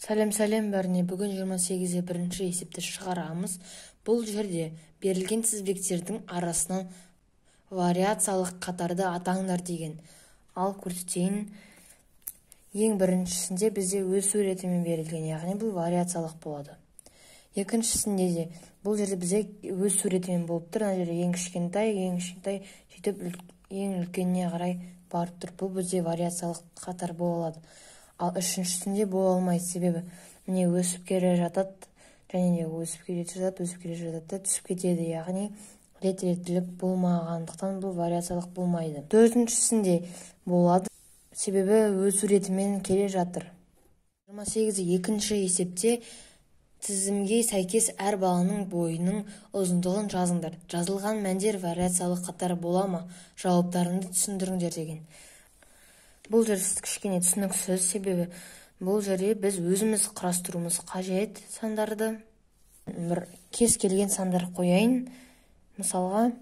Сәлем бәріне, бүгін 28-де бірінші есепті шығарамыз. Бұл жерде берілген тізбектердің арасынан вариациялық қатарды атаңдар деген. Ал көрсетейін. Ең біріншісінде бізде өз суретімен берілген, яғни бұл вариациялық болады. Екіншісінде де бұл жерде бізде өз суретімен болып тұр. Ана жерде ең кішкентай, сөйтіп ең үлкеніне қарай барып тұр. Бұл бізде вариациялық қатар болады. Ал үшіншісінде бола алмайды, себебі міне өсіп келе жатады, және де өсіп келе жатады, түсіп кетеді, яғни рет-реттілік болмағандықтан бұл вариациялық болмайды. Төртіншісінде болады, себебі өз суретімен келе жатыр. 28-де екінші есепте тізімге сәйкес әр баланың бойының ұзындығын жазыңдар. Жазылған мәндер вариациялық қатар бола ма? Жауаптарыңды түсіндіріңдер деген. Бұл жерде кішкене түсініксіз, себебі бұл жерде біз өзіміз құрастыруымыз қажет сандарды. Бір кез келген сандар қояйын. Мысалға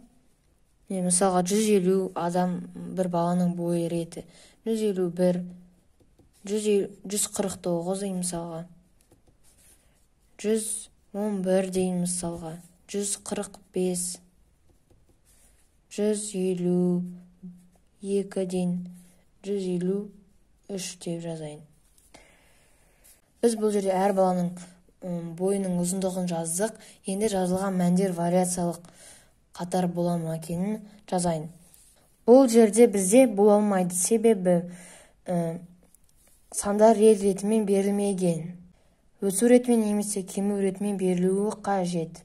150 адам бір баланың бойы реті. 151, 149 дейін мысалға. 111 дейін мысалға. 145, 152 дейін. 153 деп жазайын. Біз бұл жерде әр баланың бойының ұзындығын жаздық. Енді жазылған мәндер вариациялық қатар бола ма екенін жазайын. Бұл жерде бізде бола алмайды, себебі сандар рет-ретімен берілмеген. Өсу ретімен немесе кему ретімен берілуі қажет.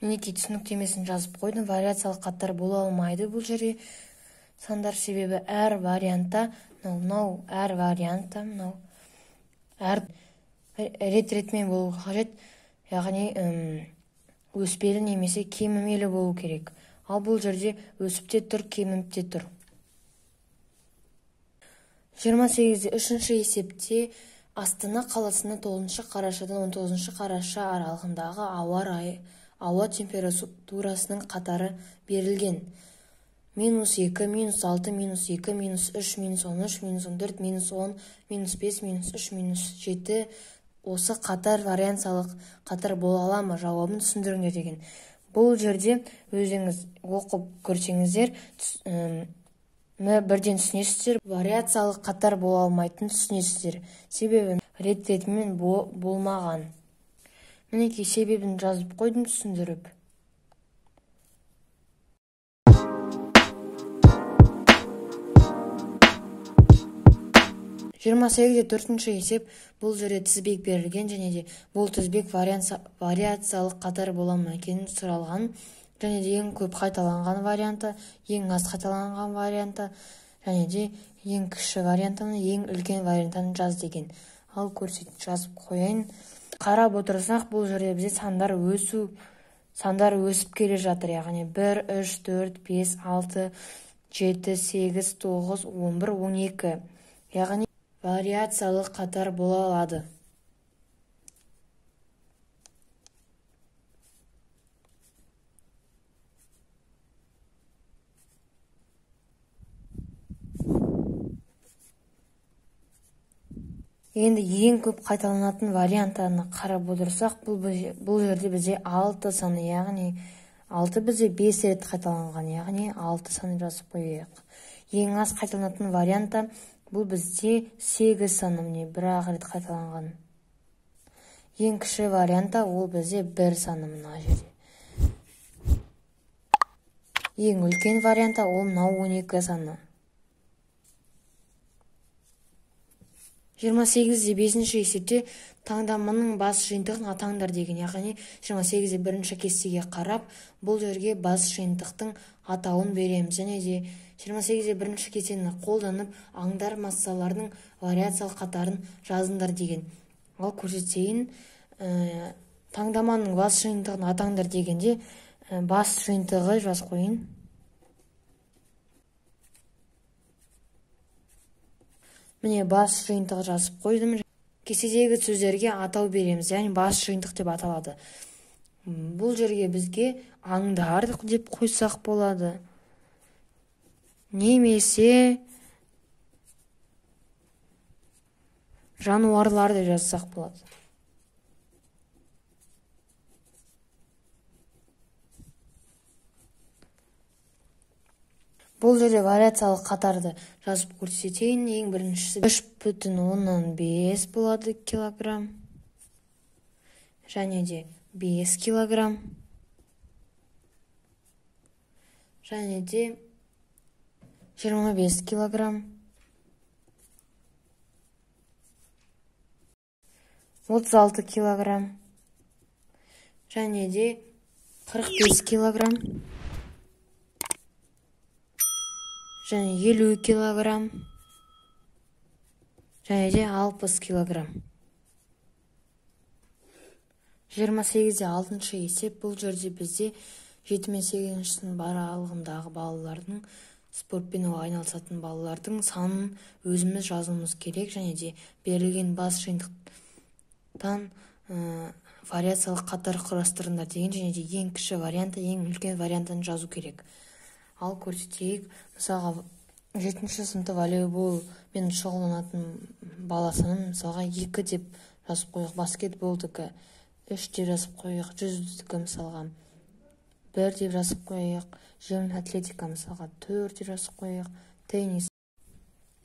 Мінекей түсініктемесін жазып қойдым. Вариациялық қатар бола алмайды бұл жерде сандар, себебі әр вариантта рет-ретімен болу қажет, яғни өспелі немесе кемімелі болу керек. Ал бұл жерде өсіп те тұр, кеміп те тұр. 28-де үшінші есепте Астана қаласына 9 қарашадан 19 қараша аралығындағы ауа температурасының қатары берілген. -2, -6, -2, -3, -13, -14, -10, -5, -3, -7 осы қатар вариациялық қатар бола ала ма? Жауабын түсіндіріңдер деген. Бұл жерде өзіңіз оқып көрсеңіздер, бірден түсінесіздер. Вариациялық қатар бола алмайтын түсінесіздер. Себебі рет-ретімен болмаған. Мінекей себебін жазып қойдым, түсіндіріп. Төртінші есеп, бұл жерде тізбек берілген, және де бұл тізбек вариациялық қатар бола ма екенін сұралған, және де ең көп қайталанған варианты, ең аз қайталанған варианты, және де ең кіші вариантыны, ең үлкен вариантын жаз деген. Ал көрсетіп жазып қояйын. Қарап отырсақ, бұл жерде бізде сандар өсіп келе жатыр, яғни 1, 3, 4, 5, 6, 7, 8, 9, 11, 12, яғни вариациялық қатар бола алады. Енді ең көп қайталанатын вариантына қарап отырсақ, бұл жерде бізде 6 саны, яғни 6 бізде 5 рет қайталанған, яғни 6 саны жазып қояйық. Ең аз қайталанатын варианты бұл бізде 8 саны, бір-ақ рет қайталанған. Ең кіші варианта ол бізде 1 саны мына жерде. Ең үлкен варианта ол 12 саны. 28-де 5-ші есепте таңдаманың бас жиынтығын атаңдар деген, яғни 28-де бірінші кестеге қарап, бұл жерге бас жиынтықтың атауын береміз, және де 28-де бірінші кестені қолданып аңдар массаларының вариациялық қатарын жазыңдар деген. Ал көрсетейін, таңдаманың бас жиынтығын атаңдар дегенде бас жиынтығы жаз қойын. Міне бас жиынтығы жазып қойдым. Кестедегі сөздерге атау береміз, яғни бас жиынтық деп аталады. Бұл жерге бізге аңдар деп қойсақ болады. Немесе жануарлар деп жазсақ болады. Бұл жерде вариациялық қатарды жазып көрсетейін. Ең біріншісі 3,5 болады килограмм. Және де 5 килограмм. Және де 25 килограмм. 36 килограмм. Және де 45 килограмм. Және 50 килограмм. Және де 60 килограмм. 28-де 6-шы есеп. Бұл жерде бізде 7 мен 8 сынып аралығындағы балалардың, спортпен айналысатын балалардың санын өзіміз жазуымыз керек. Және де берілген бас жиынтықтан вариациялық қатар құрастырыңдар деген, және де ең кіші варианты, ең үлкен вариантын жазу керек. Ал көрсетейік, мысалға 7-ші сыныпта волейбол мен шұғылданатын бала санын мысалға 2 деп жазып қойық, баскетболдікі 3 деп жазып қойық, жүзудікі мысалға 1 деп жазып қойық, жеңіл атлетика мысалға 4 деп жазып қойық,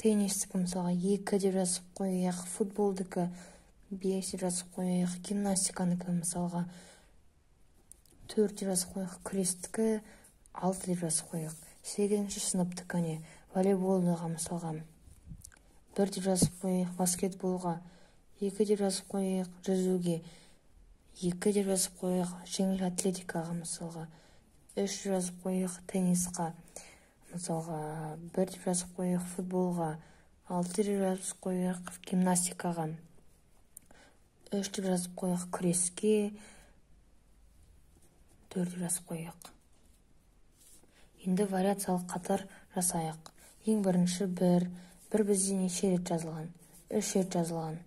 теннистікі мысалға 2 деп жазып қойық, футболдікі 5 деп жазып қойық, гимнастиканыкі мысалға 4 деп жазып қойық, күрестікі 6 деп жазып қойық. 8-ші сыныптікі волейболдыға мысалға 1 деп жазып қойық, баскетболға 2 деп жазып қойық, жүзуге 2 деп жазып қойық, жеңіл атлетикаға мысалға 3 деп жазып қойық, теннисқа мысалға 1 деп жазып қойық, футболға 6 деп жазып қойық, гимнастикаға 3 деп жазып қойық, күреске 4 деп жазып қойық. Енді вариациялық қатар жасайық. Ең бірінші 1 бізде неше рет жазылған? 3 рет жазылған.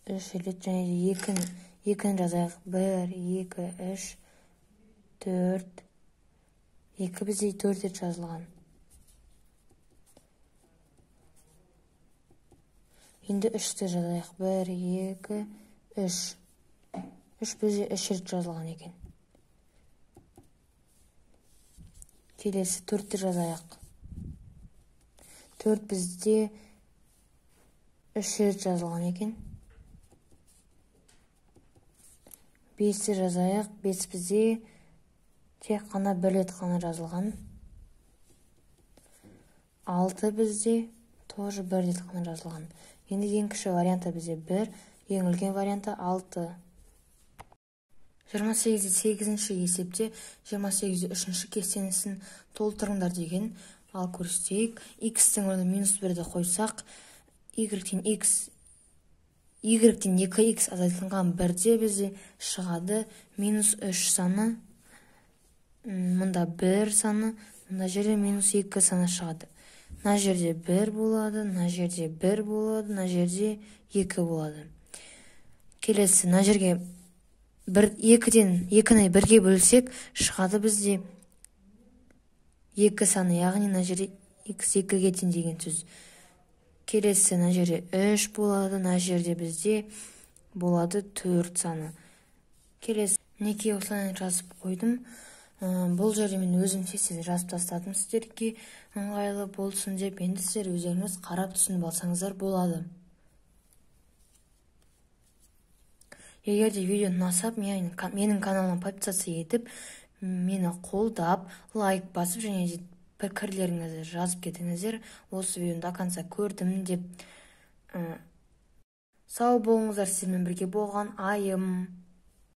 3 рет, және де 2-ні жазайық. 1, 2, 3, 4. 2 бізде 4 рет жазылған. Енді 3-ті жазайық. 1, 2, 3. 3 бізде 3 рет жазылған екен. Келесі 4-ті жазайық. 4 бізде 3 рет жазылған екен. 5-ті жазайық. 5 бізде тек қана 1 рет қана жазылған. 6 бізде тоже 1 рет қана жазылған. Енді ең кіші варианты бізде 1, ең үлкен варианты 6. 28-де 8-ші есепте 28-де 3-ші кестенісін толтырыңдар деген. Ал көрсетейік, x-тің орнына -1-ді қойсақ, y-тен 2x азайтылған 1-де бізде шығады -3 саны, мұнда 1 саны, мұнда жерде -2 саны шығады. Мына жерде 1 болады, мына жерде 1 болады, мына жерде 2 болады. Келесі, мына жерге 2-ні 1-ге бөлсек, шығады бізде 2 саны, яғни мына жерде x 2-ге тең деген сөз. Келесі, мына жерде 3 болады, мына жерде бізде болады 4 саны. Келесі, мінекей осылай жазып қойдым. Бұл жерде мен өзім тез жазып тастадым, сіздерге ыңғайлы болсын деп. Енді сіздер өздеріңіз қарап түсініп алсаңыздар болады. Егер де видео ұнаса, менің каналыма подписаться етіп, мені қолдап, лайк басып, және де пікірлеріңізді жазып кетіңіздер. Осы видеоны до конца көрдім деп. Сау болыңыздар, сіздермен бірге болған айым.